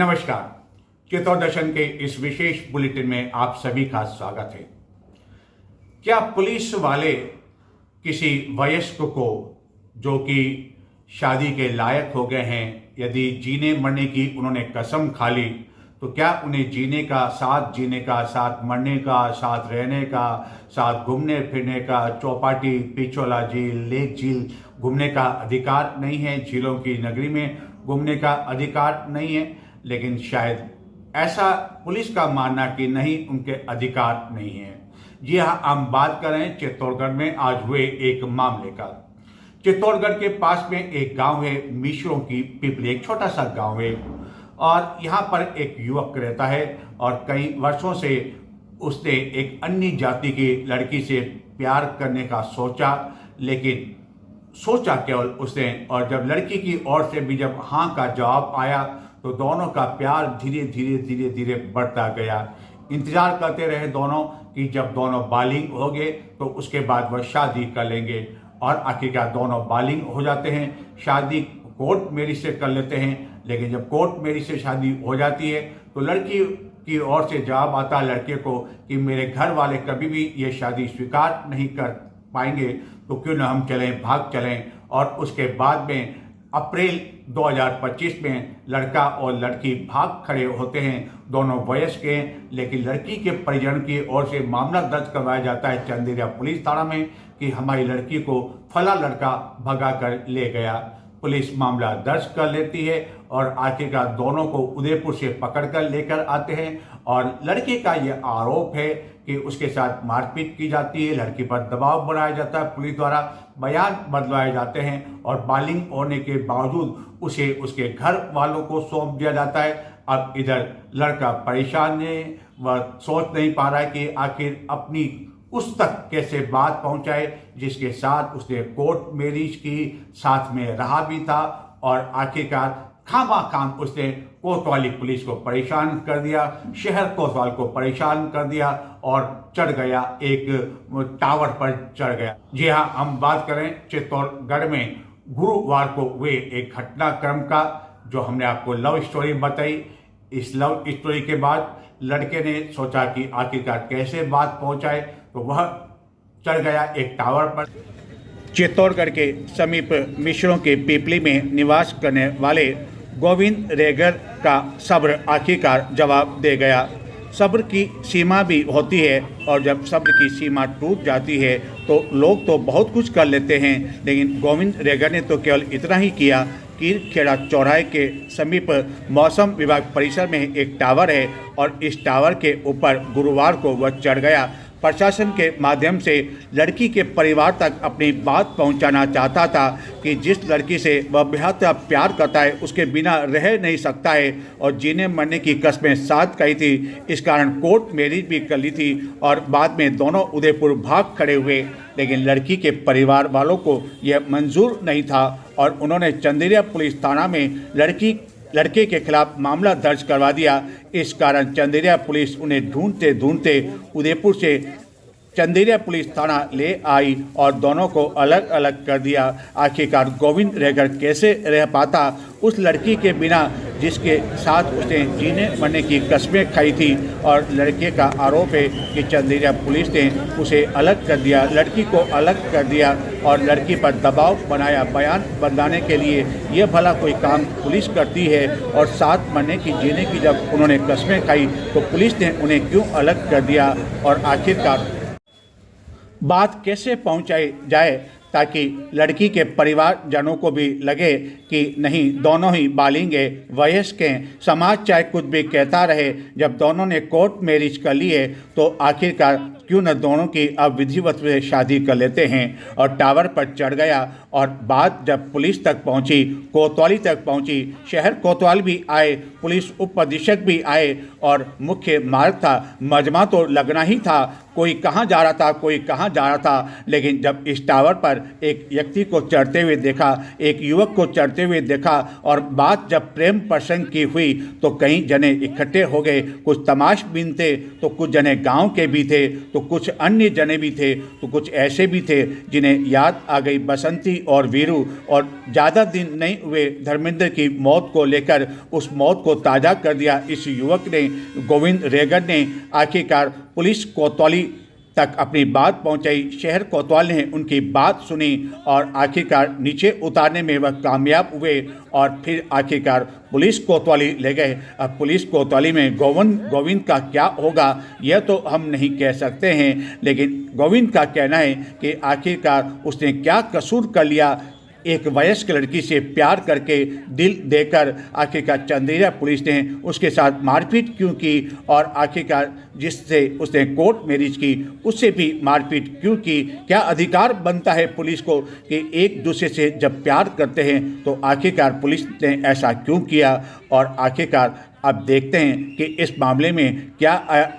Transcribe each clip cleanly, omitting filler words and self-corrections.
नमस्कार। चित्तौड़ दर्शन के इस विशेष बुलेटिन में आप सभी का स्वागत है। क्या पुलिस वाले किसी वयस्क को जो कि शादी के लायक हो गए हैं, यदि जीने मरने की उन्होंने कसम खा ली, तो क्या उन्हें जीने का, साथ मरने का, साथ रहने का, साथ घूमने फिरने का, चौपाटी, पिछोला झील, लेक झील घूमने का अधिकार नहीं है? झीलों की नगरी में घूमने का अधिकार नहीं है? लेकिन शायद ऐसा पुलिस का मानना कि नहीं, उनके अधिकार नहीं है। जी हाँ, हम बात कर रहे हैं चित्तौड़गढ़ में आज हुए एक मामले का। चित्तौड़गढ़ के पास में एक गांव है, मिश्रों की पिपली, एक छोटा सा गांव है और यहाँ पर एक युवक रहता है और कई वर्षों से उसने एक अन्य जाति की लड़की से प्यार करने का सोचा, लेकिन सोचा केवल उसने, और जब लड़की की ओर से भी जब हाँ का जवाब आया तो दोनों का प्यार धीरे धीरे बढ़ता गया। इंतजार करते रहे दोनों कि जब दोनों बालिग हो गए तो उसके बाद वह शादी कर लेंगे, और आखिरकार दोनों बालिग हो जाते हैं। शादी कोर्ट मैरिज से कर लेते हैं, लेकिन जब कोर्ट मैरिज से शादी हो जाती है तो लड़की की ओर से जवाब आता है लड़के को कि मेरे घर वाले कभी भी ये शादी स्वीकार नहीं कर पाएंगे, तो क्यों न हम चलें, भाग चलें। और उसके बाद में अप्रैल 2025 में लड़का और लड़की भाग खड़े होते हैं। दोनों वयस्क हैं, लेकिन लड़की के परिजन की ओर से मामला दर्ज करवाया जाता है चंदेरिया पुलिस थाना में कि हमारी लड़की को फला लड़का भगा कर ले गया। पुलिस मामला दर्ज कर लेती है और आखिरकार दोनों को उदयपुर से पकड़कर लेकर आते हैं। और लड़के का यह आरोप है कि उसके साथ मारपीट की जाती है, लड़की पर दबाव बनाया जाता है, पुलिस द्वारा बयान बदलवाए जाते हैं और बालिग होने के बावजूद उसे उसके घर वालों को सौंप दिया जाता है। अब इधर लड़का परेशान है, वह सोच नहीं पा रहा है कि आखिर अपनी उस तक कैसे बात पहुंचाए जिसके साथ उसने कोर्ट मैरिज की, साथ में रहा भी था, और आखिरकार खाम उसने कोतवाली पुलिस को परेशान कर दिया, शहर कोतवाल को परेशान कर दिया और चढ़ गया, एक टावर पर चढ़ गया। जी हाँ, हम बात करें चित्तौड़गढ़ में गुरुवार को हुए एक घटनाक्रम का, जो हमने आपको लव स्टोरी बताई। इस लव स्टोरी के बाद लड़के ने सोचा कि आखिरकार कैसे बात पहुंचाए, तो वह चढ़ गया एक टावर पर। चित्तौड़गढ़ के समीप मिश्रों के पिपली में निवास करने वाले गोविंद रेगर का सब्र आखिरकार जवाब दे गया। सब्र की सीमा भी होती है, और जब सब्र की सीमा टूट जाती है तो लोग तो बहुत कुछ कर लेते हैं, लेकिन गोविंद रेगर ने तो केवल इतना ही किया। कीरखेड़ा चौराहे के समीप मौसम विभाग परिसर में एक टावर है और इस टावर के ऊपर गुरुवार को वह चढ़ गया। प्रशासन के माध्यम से लड़की के परिवार तक अपनी बात पहुंचाना चाहता था कि जिस लड़की से वह बेहद प्यार करता है उसके बिना रह नहीं सकता है, और जीने मरने की कस्में साथ कही थी। इस कारण कोर्ट मैरिज भी कर ली थी और बाद में दोनों उदयपुर भाग खड़े हुए, लेकिन लड़की के परिवार वालों को यह मंजूर नहीं था और उन्होंने चंदेरिया पुलिस थाना में लड़के के खिलाफ मामला दर्ज करवा दिया। इस कारण चंदेरिया पुलिस उन्हें ढूंढते उदयपुर से चंदेरिया पुलिस थाना ले आई और दोनों को अलग अलग कर दिया। आखिरकार गोविंद रेगर कैसे रह पाता उस लड़की के बिना जिसके साथ उसने जीने मरने की कस्में खाई थी। और लड़के का आरोप है कि चंदेरिया पुलिस ने उसे अलग कर दिया, लड़की को अलग कर दिया और लड़की पर दबाव बनाया बयान बदलाने के लिए। यह भला कोई काम पुलिस करती है? और साथ मरने की, जीने की जब उन्होंने कस्में खाई तो पुलिस ने उन्हें क्यों अलग कर दिया? और आखिरकार बात कैसे पहुंचाई जाए ताकि लड़की के परिवारजनों को भी लगे कि नहीं, दोनों ही बालिग हैं, वयस्क हैं। समाज चाहे कुछ भी कहता रहे, जब दोनों ने कोर्ट मैरिज कर ली है तो आखिरकार क्यों न दोनों की अब विधिवत से शादी कर लेते हैं। और टावर पर चढ़ गया और बात जब पुलिस तक पहुंची, कोतवाली तक पहुंची, शहर कोतवाल भी आए, पुलिस उप अधीक्षक भी आए और मुख्य मार्ग था, मजमा तो लगना ही था कोई कहाँ जा रहा था, कोई कहाँ जा रहा था, लेकिन जब इस टावर पर एक व्यक्ति को चढ़ते हुए देखा, एक युवक को चढ़ते हुए देखा और बात जब प्रेम प्रसंग की हुई तो कई जने इकट्ठे हो गए। कुछ तमाशबीन थे तो कुछ जने गांव के भी थे तो कुछ अन्य जने भी थे तो कुछ ऐसे भी थे जिन्हें याद आ गई बसंती और वीरू, और ज़्यादा दिन नहीं हुए धर्मेंद्र की मौत को लेकर उस मौत को ताज़ा कर दिया इस युवक ने, गोविंद रेगर ने। आखिरकार पुलिस कोतवाली तक अपनी बात पहुंचाई। शहर कोतवाल ने उनकी बात सुनी और आखिरकार नीचे उतारने में वह कामयाब हुए और फिर आखिरकार पुलिस कोतवाली ले गए। अब पुलिस कोतवाली में गोविंद का क्या होगा यह तो हम नहीं कह सकते हैं, लेकिन गोविंद का कहना है कि आखिरकार उसने क्या कसूर कर लिया, एक वयस्क लड़की से प्यार करके दिल देकर आखिरकार चंदेरिया पुलिस ने उसके साथ मारपीट क्यों की, और आखिरकार जिससे उसने कोर्ट मैरिज की उससे भी मारपीट क्यों की। क्या अधिकार बनता है पुलिस को कि एक दूसरे से जब प्यार करते हैं तो आखिरकार पुलिस ने ऐसा क्यों किया। और आखिरकार अब देखते हैं कि इस मामले में क्या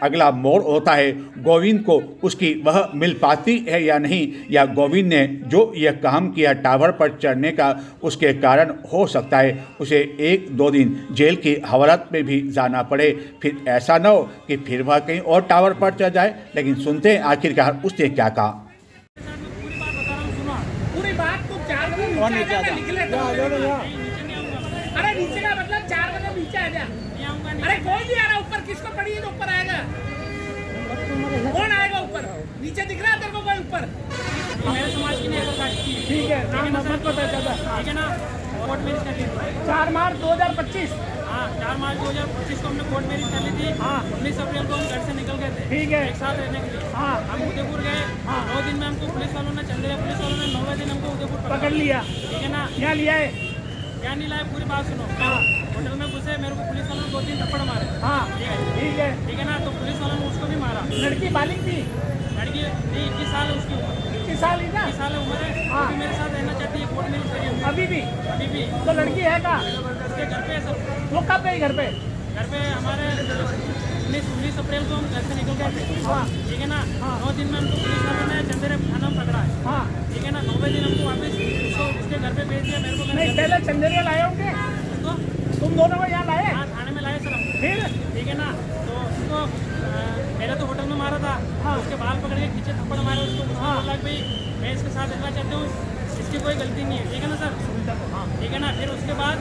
अगला मोड़ होता है। गोविंद को उसकी वह मिल पाती है या नहीं, या गोविंद ने जो यह काम किया टावर पर चढ़ने का उसके कारण हो सकता है उसे 1-2 दिन जेल की हवालात में भी जाना पड़े। फिर ऐसा न हो कि फिर वह कहीं और टावर पर चढ़ जाए। लेकिन सुनते हैं आखिरकार उसने क्या कहा। पूरी बात तो 4 बजे निकले तो अरे नीचे का मतलब 4 बजे नीचे आ जा। अरे कोई नहीं आ रहा ऊपर, किसको पड़ी है तो ऊपर आएगा, कौन आएगा ऊपर? नीचे दिख रहा है तेरे को कोई ऊपर? मेरे समाज की नहीं है। ठीक है, नाम मत पता चला, ठीक है ना। कोर्ट मैरिज कर ली 4 मार्च 2025। हाँ, 4 मार्च 2025 को हमने कोर्ट मैरिज कर ली थी। हाँ, 19 अप्रैल को हम घर से निकल गए थे, ठीक है, एक साथ रहने के लिए। हाँ, हम उदयपुर गए। हाँ, 2 दिन में हमको पुलिस वालों ने, चंदेरिया पुलिस वालों ने 9वें दिन हमको उदयपुर पकड़ लिया, ठीक है ना। क्या लिया है, क्या नहीं लाया, पूरी बात सुनो। हाँ, होटल में घुसे, मेरे को पुलिस वालों ने 2-3 थप्पड़ मारे। हाँ, ठीक है ना। तो पुलिस वालों ने उसको भी मारा। लड़की बालिग थी, लड़की 21 साल है उसकी उम्र, 21 साल ही ना, 21 साल उम्र है। हाँ, मेरे साथ रहना चाहती है, कोर्ट मैरिज करी अभी भी। तो लड़की है कहाँ? उसके घर पे सब। वो कब गई घर पे? घर पे हमारे 19 अप्रैल को हम घर से निकल गए थे। हाँ, ठीक है ना। 9 दिन में हमको पुलिस वालों ने चंदेरिया थाना में पकड़ा है। हाँ, ठीक है ना। 9वें दिन हमको वापस उसके घर पे भेज दिया। मेरे को नहीं, पहले चंदेरिया लाए होंगे तो तुम दोनों को यहाँ लाए? हाँ, थाने में लाए सर हम। फिर ठीक है ना। तो उसको पहले तो होटल में मारा था। हाँ, उसके बाल पकड़ के पीछे थप्पड़ मारे उसको। हाँ, लग भाई मैं इसके साथ रहना चाहती हूँ, इसकी कोई गलती नहीं है, ठीक है ना सर। हाँ, ठीक है ना। फिर उसके बाद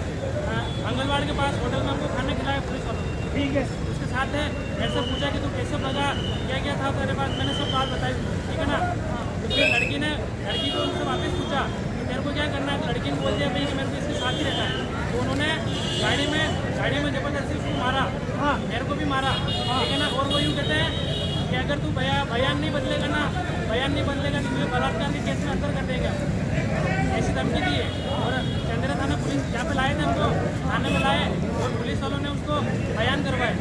आंगनबाड़ी के पास होटल में हमको खाना खिलाया पुलिस वालों ने, ठीक है। उसके साथ है मेरे से पूछा कि तू कैसे लगा, क्या क्या था तेरे पास, मैंने सब बात बताई, ठीक है ना। फिर लड़की को उनसे वापस पूछा कि तेरे को क्या करना है, तो लड़की ने बोल दिया भाई कि मेरे को इसके साथ ही रहना है। तो उन्होंने गाड़ी में जबरदस्ती उसको मारा। हाँ, मेरे को भी मारा, ठीक है ना। और वो यूँ कहते हैं कि अगर तू बयान नहीं बदलेगा तो मुझे बलात्कार के केस में अंदर कर देगा, ऐसी धमकी दी है। और चंदेरिया थाना पुलिस जहाँ पे लाए थे हमको, थाने में लाए और पुलिस वालों ने उसको बयान करवाए।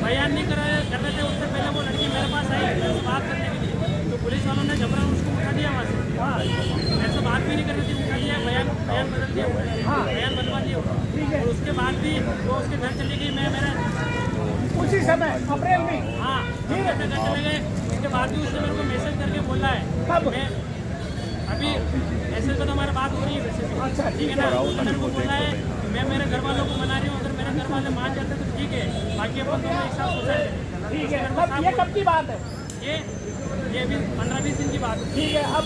बयान नहीं कर रहे थे, उससे पहले वो लड़की मेरे पास आई मेरे से बात करने के लिए, तो पुलिस वालों ने जबरन उसको उठा दिया वहाँ से। हाँ, मेरे से बात भी नहीं कर रही थी, उठा दिया, बयान बदल दिया। हाँ, बयान बनवा दिया। और उसके बाद भी वो उसके घर चली गई, मैं मेरा उसी समय अप्रैल में। हाँ, ठीक है, घर चले गए। उसके बाद भी उसने मेरे को मैसेज करके बोला है कब मैं अभी ऐसे तो हमारी बात हो रही है वैसे। अच्छा, ठीक है ना। उसने मेरे को बोला है मैं मेरे घर वालों को मना रही हूँ, अगर मेरे घर वाले मान जाते तो ठीक है, बाकी अपन दोनों एक साथ सोचा है, ठीक है। ये कब की बात है? ये अभी 15-20 दिन की बात है, ठीक है। अब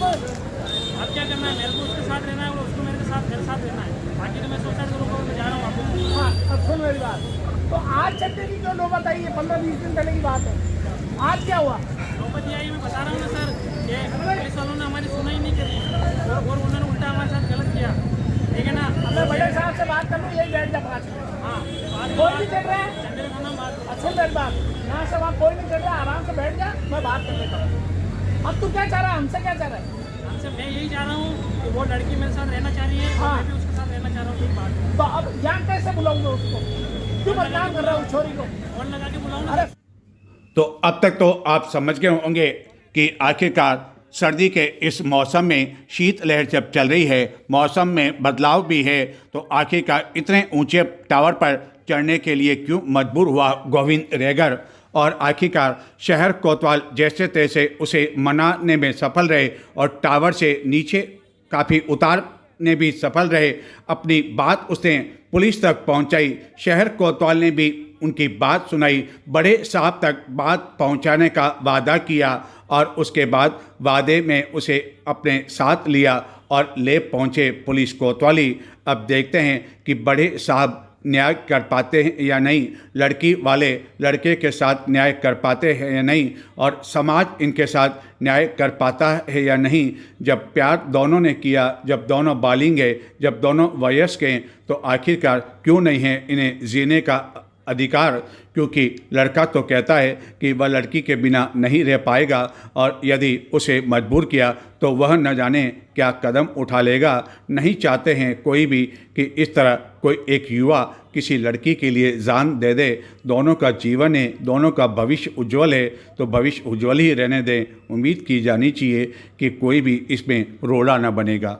क्या करना है, मेरे को उसके साथ रहना है और उसको मेरे साथ रहना है, बाकी तो मैं सोचा करूँगा, मैं जा रहा हूँ वापस। हाँ, अब सुन मेरी बात। तो आज चलने की क्यों नौबत आई है? 15-20 दिन पहले की बात है, आज क्या हुआ? नौबत आई मैं बता रहा हूँ ना सर, ये पुलिस वालों ने हमारी सुनाई नहीं करी और उन्होंने उल्टा हमारे साथ गलत किया, ठीक है ना। मैं बड़े साहब से बात कर लूँ, यही बैठ जा पास। हाँ, कोई नहीं चल रहा है चंदेरिया थाना में बात। अच्छा मेरी बात, यहाँ से वहाँ कोई नहीं चल रहा, आराम से बैठ जा, मैं बात कर लेता हूँ। अब तू क्या चाह रहा है हमसे, क्या चाह रहा है? हमसे मैं यही चाह रहा हूँ कि वो लड़की मेरे साथ रहना चाह रही है। हाँ, मैं भी उसके साथ रहना चाह रहा हूँ, ठीक बात। तो अब यहाँ कैसे बुलाऊंगा उसको? क्यों बदनाम कर रहा हूँ छोरी को? फोन लगा के बुलाऊँ ना। तो अब तक तो आप समझ गए होंगे कि आखिरकार सर्दी के इस मौसम में शीतलहर जब चल रही है, मौसम में बदलाव भी है, तो आखिरकार इतने ऊंचे टावर पर चढ़ने के लिए क्यों मजबूर हुआ गोविंद रेगर। और आखिरकार शहर कोतवाल जैसे तैसे उसे मनाने में सफल रहे और टावर से नीचे काफ़ी उतारने भी सफल रहे। अपनी बात उसने पुलिस तक पहुंचाई। शहर कोतवाल ने भी उनकी बात सुनाई, बड़े साहब तक बात पहुंचाने का वादा किया और उसके बाद वादे में उसे अपने साथ लिया और ले पहुंचे पुलिस कोतवाली। अब देखते हैं कि बड़े साहब न्याय कर पाते हैं या नहीं, लड़की वाले लड़के के साथ न्याय कर पाते हैं या नहीं, और समाज इनके साथ न्याय कर पाता है या नहीं। जब प्यार दोनों ने किया, जब दोनों बालिग हैं, जब दोनों वयस्क हैं, तो आखिरकार क्यों नहीं है इन्हें जीने का अधिकार? क्योंकि लड़का तो कहता है कि वह लड़की के बिना नहीं रह पाएगा और यदि उसे मजबूर किया तो वह न जाने क्या कदम उठा लेगा। नहीं चाहते हैं कोई भी कि इस तरह कोई एक युवा किसी लड़की के लिए जान दे दे। दोनों का जीवन है, दोनों का भविष्य उज्जवल है, तो भविष्य उज्जवल ही रहने दें। उम्मीद की जानी चाहिए कि कोई भी इसमें रोड़ा न बनेगा।